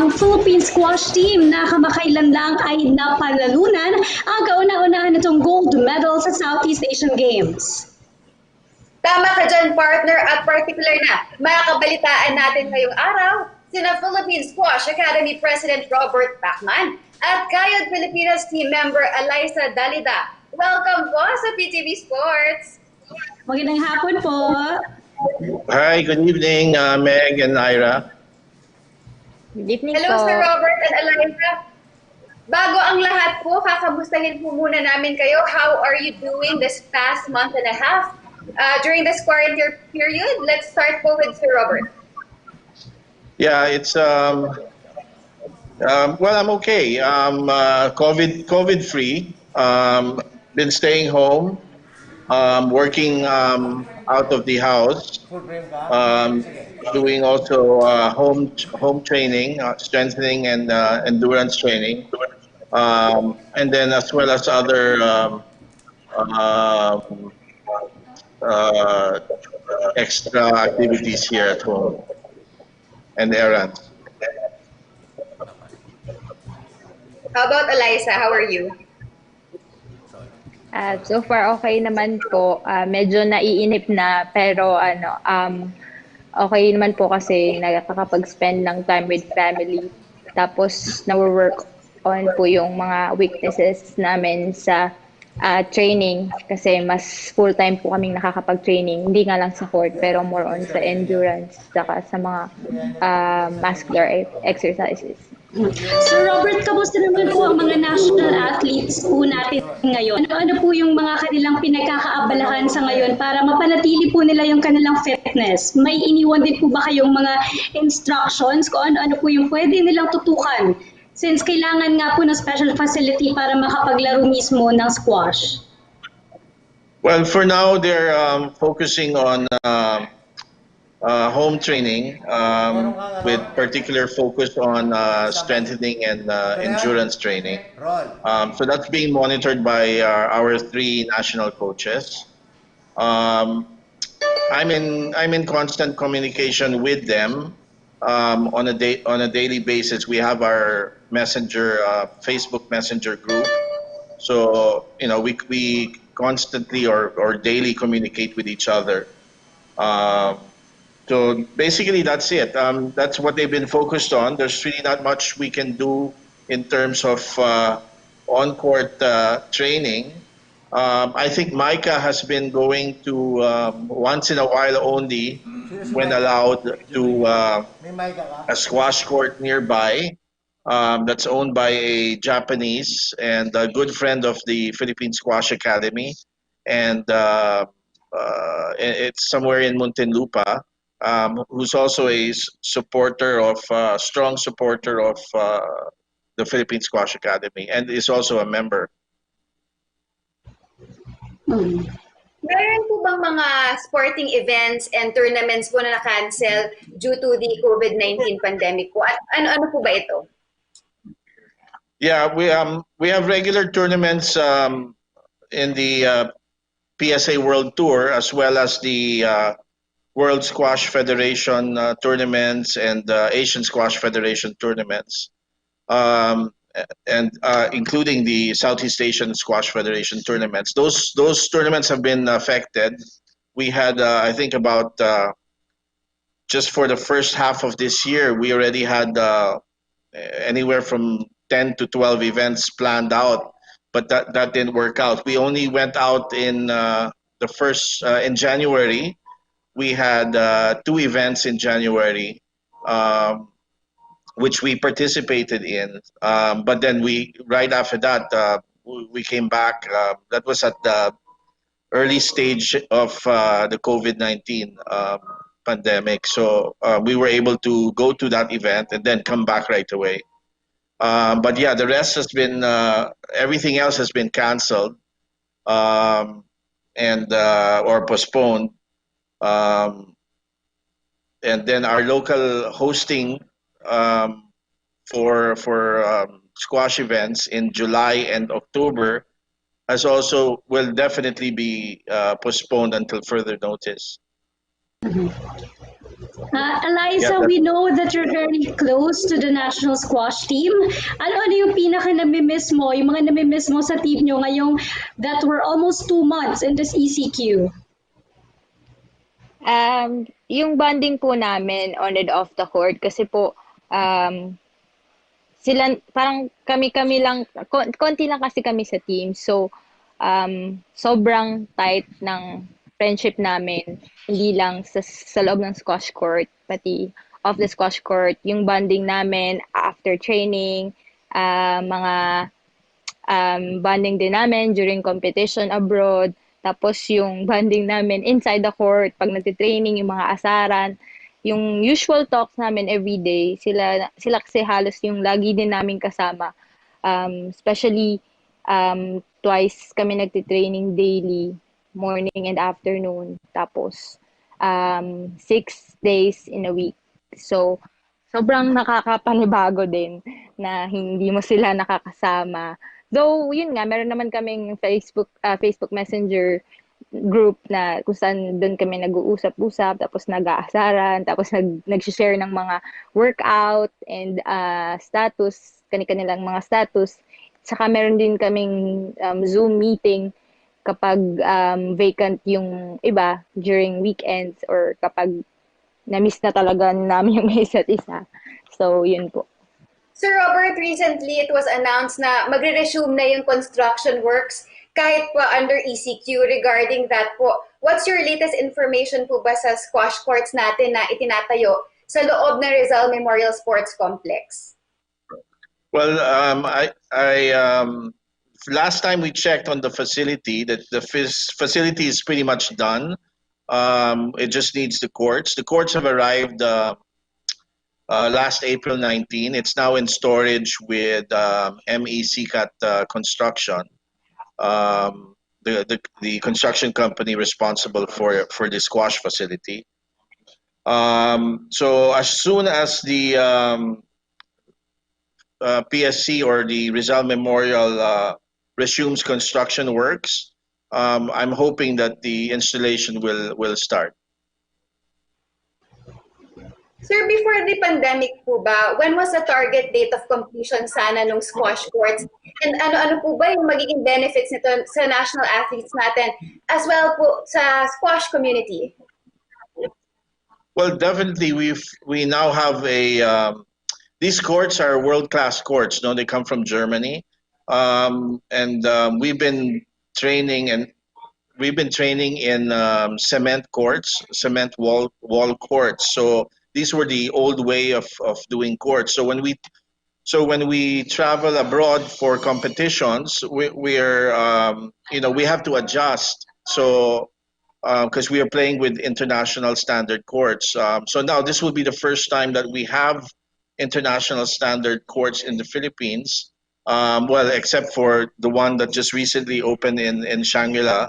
ang Philippine squash team na kamakailan lang ay napanalunan ang kauna-unahan nitong gold medal sa Southeast Asian Games. Tama ka dyan, partner, at particular na makakabalitaan natin ngayong araw sina Philippine Squash Academy President Robert Bachmann at Kayod Pilipinas team member Alyssa Dalida. Welcome po sa PTV Sports! Magandang hapon po. Hi, good evening, Meg and Ira. Good evening Hello, po. Sir Robert and Alyssa. Bago ang lahat po, kakamustahin po muna namin kayo. How are you doing this past month and a half? During this quarantine period, let's start po with Sir Robert. Yeah, it's well, I'm okay. COVID free. Been staying home, working out of the house, doing also home training, strengthening and endurance training, and then as well as other extra activities here at home and errands. How about Alyssa? How are you? So far okay naman po. Medyo naiinip na pero okay naman po kasi nakakapag-spend ng time with family. Tapos na-work on po yung mga weaknesses namin sa training kasi mas full-time po kaming nakakapag-training. Hindi nga lang sa court pero more on sa endurance saka sa mga muscular exercises. Sir Robert, kamusta naman po ang mga national athletes po natin ngayon? Ano po yung mga kanilang pinagkakaabalahan sa ngayon para mapanatili po nila yung kanilang fitness? May iniwan din po ba kayong mga instructions kung ano po yung pwede nilang tutukan? Since kailangan nga po ng special facility para makapaglaro mismo ng squash. Well, for now they're focusing on home training with particular focus on strengthening and endurance training. So that's being monitored by our three national coaches. I'm in constant communication with them on a daily basis. We have our Facebook Messenger group. So we constantly or daily communicate with each other. So basically that's it. That's what they've been focused on. There's really not much we can do in terms of on-court training. I think Micah has been going to once in a while only when allowed to a squash court nearby that's owned by a Japanese and a good friend of the Philippine Squash Academy. And it's somewhere in Muntinlupa. Who's also a strong supporter of the Philippine Squash Academy and is also a member. Meron po bang mga sporting events and tournaments po na na-cancel due to the COVID-19 pandemic po? At ano po ba ito? Yeah, we have regular tournaments in the PSA World Tour as well as the World Squash Federation tournaments and Asian Squash Federation tournaments, and including the Southeast Asian Squash Federation tournaments. Those tournaments have been affected. We had, I think, about just for the first half of this year, we already had anywhere from 10 to 12 events planned out, but that didn't work out. We only went out in the first in January. We had 2 events in January, which we participated in. But then right after that, we came back. That was at the early stage of the COVID-19 pandemic. So we were able to go to that event and then come back right away. But yeah, the rest has been, everything else has been canceled and or postponed. And then our local hosting for squash events in July and October will definitely be postponed until further notice. Eliza, Yeah, we know that you're very close to the national squash team. Ano-ano yung pinaka namimiss mo, yung mga namimiss mo sa team nyo ngayong that we're almost 2 months in this ECQ? Yung bonding po namin on and off the court kasi po sila parang kami-kami lang konti lang kasi kami sa team. So sobrang tight ng friendship namin hindi lang sa loob ng squash court pati off the squash court yung bonding namin after training mga bonding din namin during competition abroad. Tapos yung bonding namin inside the court, pag nagtitraining, yung mga asaran, yung usual talks namin every day, sila kasi halos yung lagi din namin kasama. Especially twice kami nagtitraining daily, morning and afternoon. Tapos 6 days in a week. So, sobrang nakakapanibago din na hindi mo sila nakakasama. Though, yun nga, meron naman kaming Facebook Messenger group na kung saan doon kami nag-uusap-usap, tapos nag-aasaran, tapos nag-share ng mga workout and status, kanilang mga status. Saka meron din kaming Zoom meeting kapag vacant yung iba during weekends or kapag na-miss na talaga namin yung isa't isa. So, yun po. Sir Robert, recently it was announced na magre-resume na yung construction works kahit po under ECQ regarding that po. What's your latest information po ba sa squash courts natin na itinatayo sa loob ng Rizal Memorial Sports Complex? Well, last time we checked on the facility, that the facility is pretty much done. It just needs the courts. The courts have arrived last April 19. It's now in storage with MECCAT Construction, the construction company responsible for the squash facility. So as soon as the PSC or the Rizal Memorial resumes construction works, I'm hoping that the installation will start. Sir, before the pandemic po ba, when was the target date of completion sana ng squash courts? And ano-ano po ba yung magiging benefits nito sa national athletes natin as well po sa squash community? Well, definitely we now have these courts are world-class courts. No, they come from Germany, and we've been training in cement courts, cement wall courts. So these were the old way of doing courts. So when we travel abroad for competitions, we're we have to adjust. So because we are playing with international standard courts. So now this will be the first time that we have international standard courts in the Philippines. Well, except for the one that just recently opened in Shangri-La,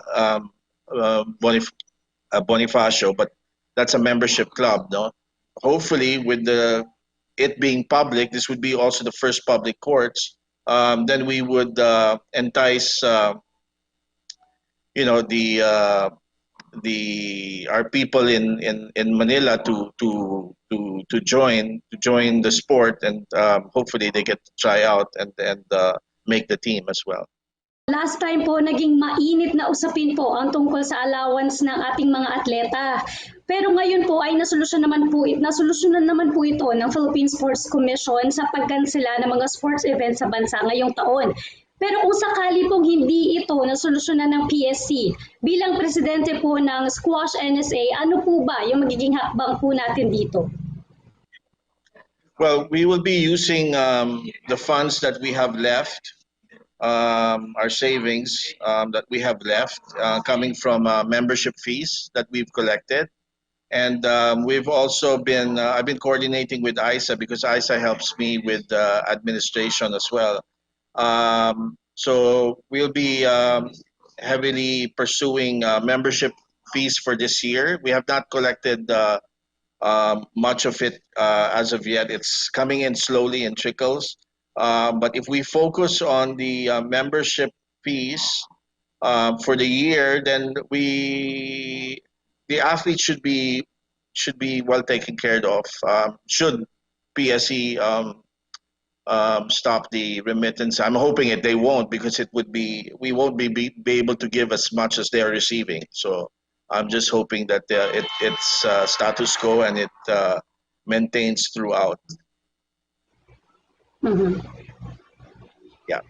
Bonifacio, but that's a membership club, no? Hopefully, with it being public, this would be also the first public courts. Then we would entice, our people in Manila to join the sport, and hopefully they get to try out and make the team as well. Last time po, naging mainit na usapin po ang tungkol sa allowance ng ating mga atleta. Pero ngayon po ay nasolusyonan naman po ito ng Philippine Sports Commission sa pagkansela ng mga sports events sa bansa ngayong taon. Pero kung sakali pong hindi ito nasolusyonan ng PSC, bilang presidente po ng Squash NSA, ano po ba yung magiging hakbang po natin dito? Well, we will be using the funds that we have left, our savings that we have left, coming from membership fees that we've collected. And we've also I've been coordinating with ISA because ISA helps me with administration as well. So we'll be heavily pursuing membership fees for this year. We have not collected much of it as of yet. It's coming in slowly in trickles. But if we focus on the membership fees for the year, then the athletes should be be well taken care of. Should PSE stop the remittance? I'm hoping they won't, because we won't be able to give as much as they are receiving. So I'm just hoping that it's status quo and it maintains throughout. Mhm. Yeah.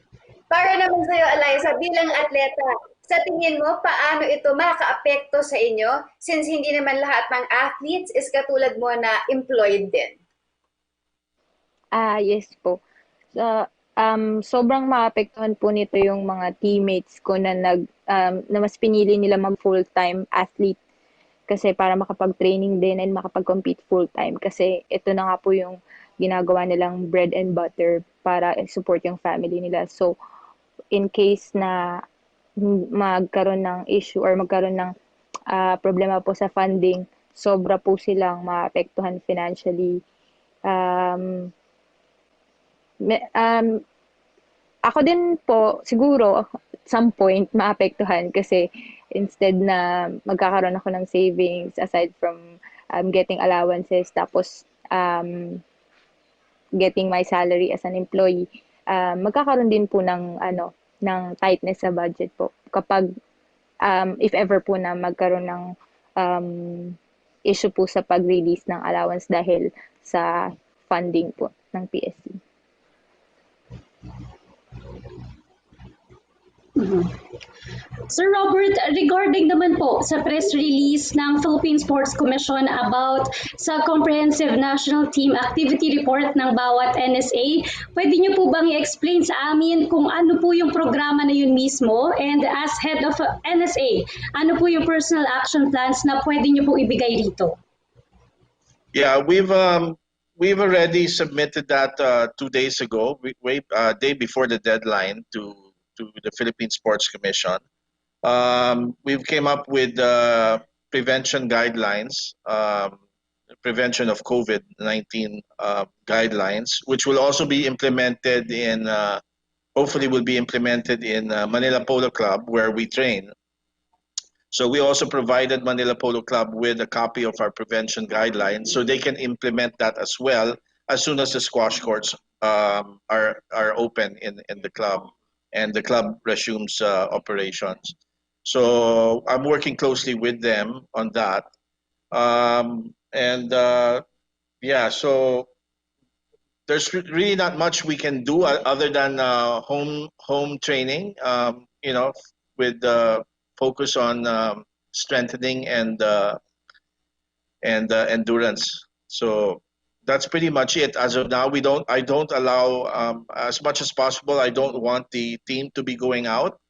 Para naman sa'yo, Alyssa, bilang atleta, sa tingin mo, paano ito makaka-apekto sa inyo since hindi naman lahat ng athletes is katulad mo na employed din? Yes po. Sobrang maapektuhan po nito yung mga teammates ko na mas pinili nila mag full-time athlete kasi para makapag-training din and makapag-compete full-time kasi ito na nga po yung ginagawa nilang bread and butter para support yung family nila. So, in case na magkaroon ng issue or magkaroon ng problema po sa funding, sobra po silang maapektuhan financially. Um, Ako din po, siguro, some point, maapektuhan kasi instead na magkakaroon ako ng savings aside from getting allowances, tapos getting my salary as an employee, magkakaroon din po ng tightness sa budget po. Kapag, if ever po na magkaroon ng um, issue po sa pag-release ng allowance dahil sa funding po ng PSC. Sir Robert, regarding naman po sa press release ng Philippine Sports Commission about sa Comprehensive National Team Activity Report ng bawat NSA, pwede niyo po bang i-explain sa amin kung ano po yung programa na yun mismo? And as head of NSA, ano po yung personal action plans na pwede niyo po ibigay dito? Yeah, we've already submitted that 2 days ago, day before the deadline to the Philippine Sports Commission. We've came up with prevention guidelines, prevention of COVID-19 guidelines, which will also be implemented hopefully will be implemented in Manila Polo Club where we train. So we also provided Manila Polo Club with a copy of our prevention guidelines so they can implement that as well as soon as the squash courts are open in the club and the club resumes operations. So I'm working closely with them on that. And yeah, so there's really not much we can do other than home training. With focus on strengthening and endurance. So that's pretty much it. As of now, I don't allow as much as possible. I don't want the team to be going out.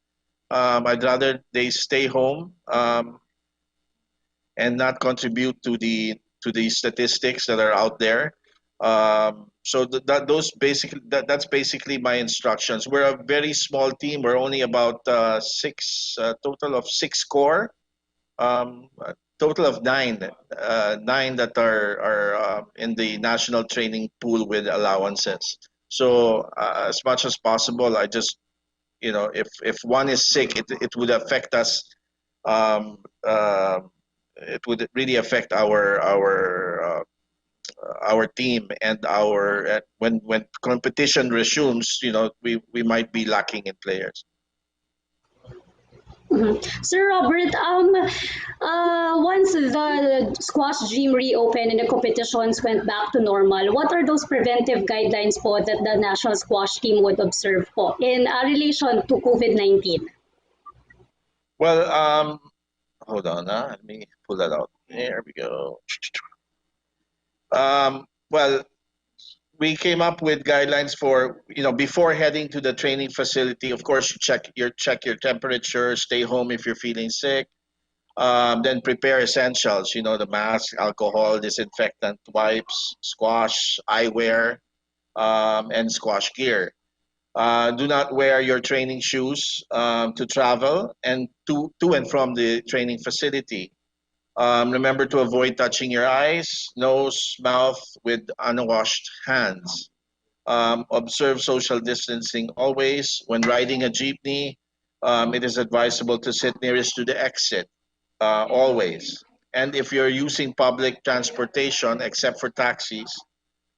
I'd rather they stay home and not contribute to the statistics that are out there. So that's basically my instructions. We're a very small team. We're only about total of 6 core, a total of nine that are in the national training pool with allowances. So as much as possible, I just if one is sick, it would affect us. Um, uh, it would really affect our team and our when competition resumes. We might be lacking in players. Sir Robert, once the squash gym reopened and the competitions went back to normal, what are those preventive guidelines po that the national squash team would observe po in relation to COVID-19? Well, hold on, let me pull that out. There we go. Well, we came up with guidelines for before heading to the training facility. Of course, you check your temperature, stay home if you're feeling sick. Then prepare essentials, the mask, alcohol, disinfectant wipes, squash, eyewear, and squash gear. Do not wear your training shoes to travel and to and from the training facility. Remember to avoid touching your eyes, nose, mouth with unwashed hands. Observe social distancing always. When riding a jeepney, it is advisable to sit nearest to the exit always. and if you're using public transportation, except for taxis,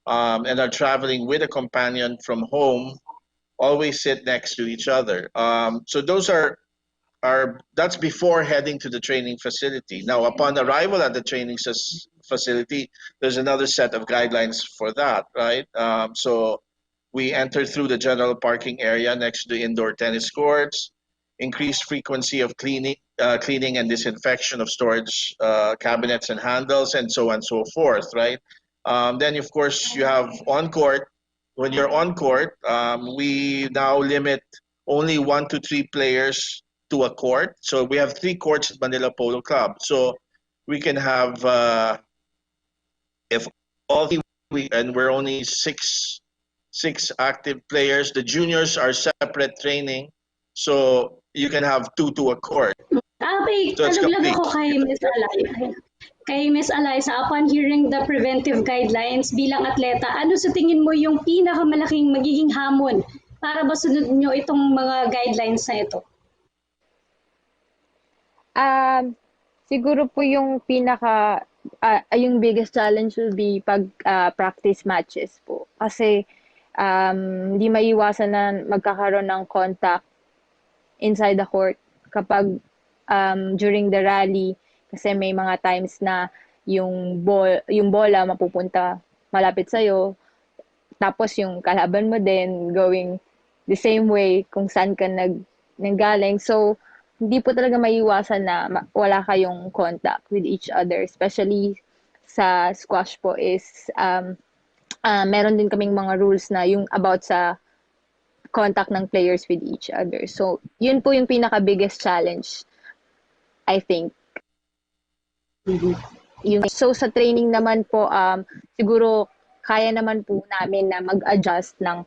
and are traveling with a companion from home, always sit next to each other. So those are that's before heading to the training facility. Now, upon arrival at the training facility, there's another set of guidelines for that, right? So we enter through the general parking area next to the indoor tennis courts, increased frequency of cleaning and disinfection of storage cabinets and handles, and so on and so forth, right? Then, of course, you have on court. When you're on court, we now limit only 1 to 3 players to a court. So we have 3 courts at Manila Polo Club. So we can have, if all three, and we're only six active players. The juniors are separate training, so you can have 2 to a court. Okay, So it's tanong lang complete. ako kay Miss Alay. Kay Miss Alyssa, upon hearing the preventive guidelines bilang atleta, ano sa tingin mo yung pinakamalaking magiging hamon para masunod nyo itong mga guidelines na ito? Siguro po yung yung biggest challenge will be pag practice matches po. Kasi hindi maiwasan na magkakaroon ng contact inside the court kapag during the rally, kasi may mga times na yung bola mapupunta malapit sa'yo, tapos yung kalaban mo din going the same way kung saan ka nanggaling. So, hindi po talaga maiwasan na wala kayong contact with each other. Especially sa squash po is meron din kaming mga rules na yung about sa contact ng players with each other. So, yun po yung pinaka-biggest challenge, I think. So, sa training naman po, siguro kaya naman po namin na mag-adjust ng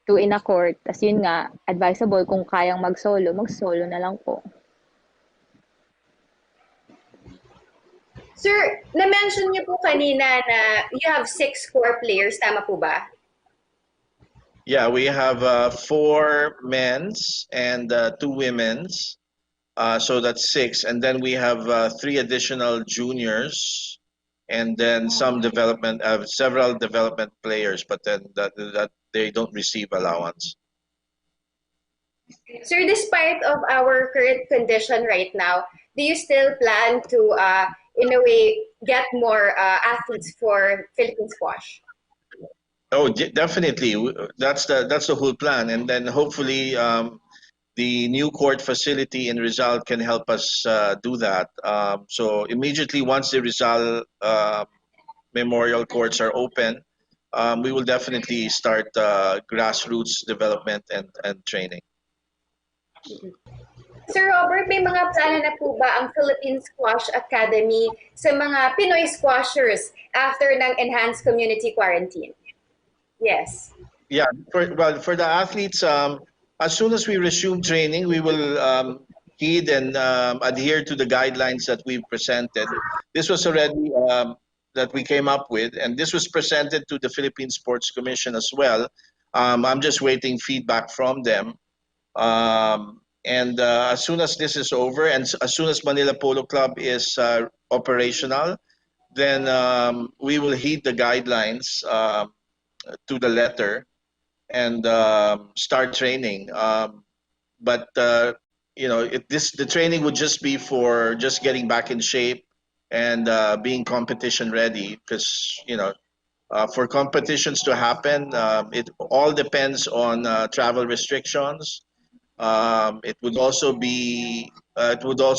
2 in a court. Tapos yun nga, advisable kung kayang mag-solo na lang po. Sir, na-mention niyo po kanina na you have 6 core players, tama po ba? Yeah, we have 4 men's and 2 women's. So that's 6. And then we have 3 additional juniors, and then several development players, but then that they don't receive allowance. Sir, despite of our current condition right now, do you still plan to, in a way, get more athletes for Philippine squash? Oh, definitely. That's the whole plan, and then hopefully the new court facility in Rizal can help us do that. So immediately once the Rizal memorial courts are open, we will definitely start grassroots development and training. Sir Robert, may mga plano na po ba ang Philippine Squash Academy sa mga Pinoy squashers after ng enhanced community quarantine? Yes. Yeah, for the athletes, as soon as we resume training, we will heed and adhere to the guidelines that we've presented. This was already that we came up with, and this was presented to the Philippine Sports Commission as well. I'm just waiting feedback from them. And as soon as this is over, and as soon as Manila Polo Club is operational, then we will heed the guidelines to the letter and start training. But the training would just be for just getting back in shape and being competition ready. Because for competitions to happen, it all depends on travel restrictions. It would also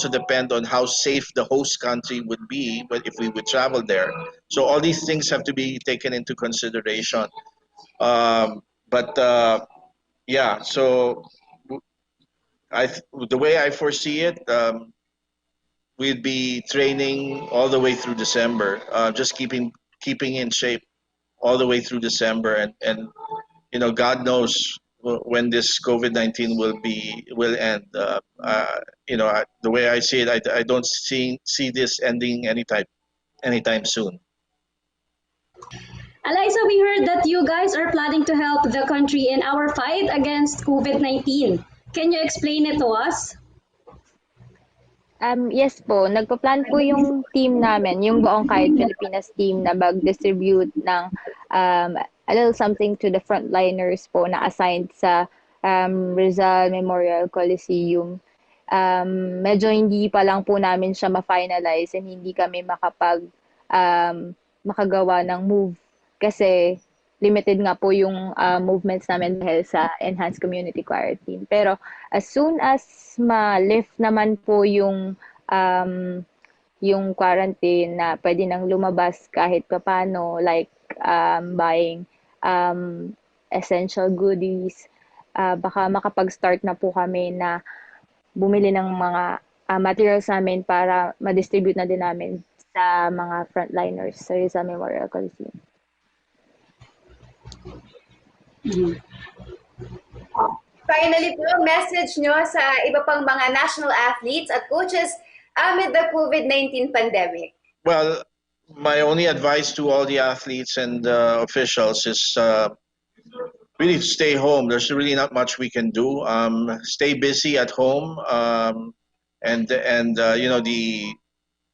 depend on how safe the host country would be, but if we would travel there. So all these things have to be taken into consideration. But yeah, so the way I foresee it, we'd be training all the way through December, just keeping in shape all the way through December, and God knows when this COVID-19 will end. The way I see it, I don't see this ending anytime soon. Alyssa, we heard that you guys are planning to help the country in our fight against COVID-19. Can you explain it to us? Yes po, nagpa-plan po yung team namin, yung buong Kayod Pilipinas team na mag-distribute ng a little something to the frontliners po na assigned sa Rizal Memorial Coliseum. Medyo hindi pa lang po namin siya ma-finalize and hindi kami makagawa ng move kasi limited nga po yung movements namin dahil sa enhanced community quarantine. Pero as soon as ma-lift naman po yung quarantine na pwede nang lumabas kahit papaano, like buying essential goodies, baka makapag-start na po kami na bumili ng mga materials namin para ma-distribute na din namin sa mga frontliners sa Rizal Memorial Coliseum. Finally po, message nyo sa iba pang mga national athletes at coaches amid the COVID-19 pandemic. Well, my only advice to all the athletes and officials is really to stay home. There's really not much we can do. Stay busy at home, and you know, the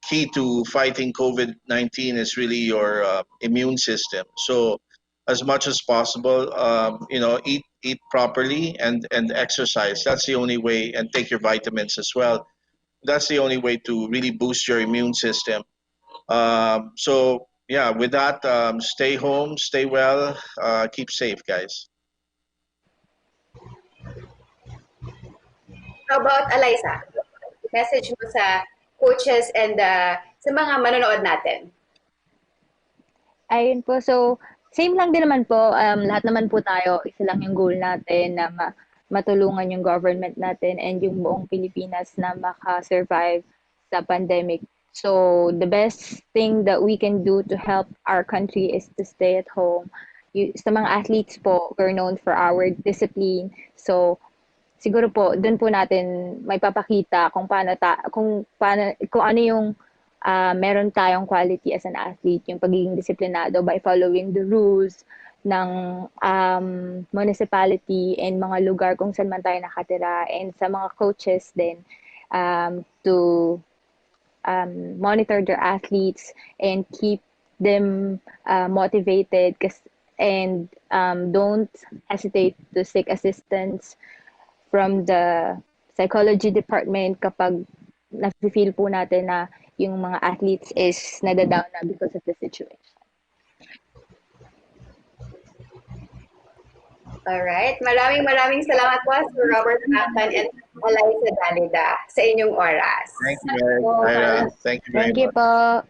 key to fighting COVID-19 is really your immune system. So as much as possible, you know, eat properly and exercise. That's the only way, and take your vitamins as well. That's the only way to really boost your immune system. So yeah, with that, stay home, stay well, keep safe, guys. How about Alyssa? Message mo sa coaches and sa mga manonood natin. Ayun po, so same lang din naman po, lahat naman po tayo, isa lang yung goal natin na matulungan yung government natin and yung buong Pilipinas na maka-survive sa pandemic. So the best thing that we can do to help our country is to stay at home. Sa mga athletes po, we're known for our discipline. So siguro po doon po natin may papakita kung kung ano yung meron tayong quality as an athlete, yung pagiging disiplinado by following the rules ng municipality and mga lugar kung saan man tayo nakatira, and sa mga coaches din to monitor their athletes and keep them motivated and don't hesitate to seek assistance from the psychology department kapag nafe-feel po natin na yung mga athletes is nadadown na because of the situation. Alright. Maraming salamat po Sir Robert Bachmann and Alyssa Dalida sa inyong oras. Thank you, Ira. Thank you very Thank you much. po.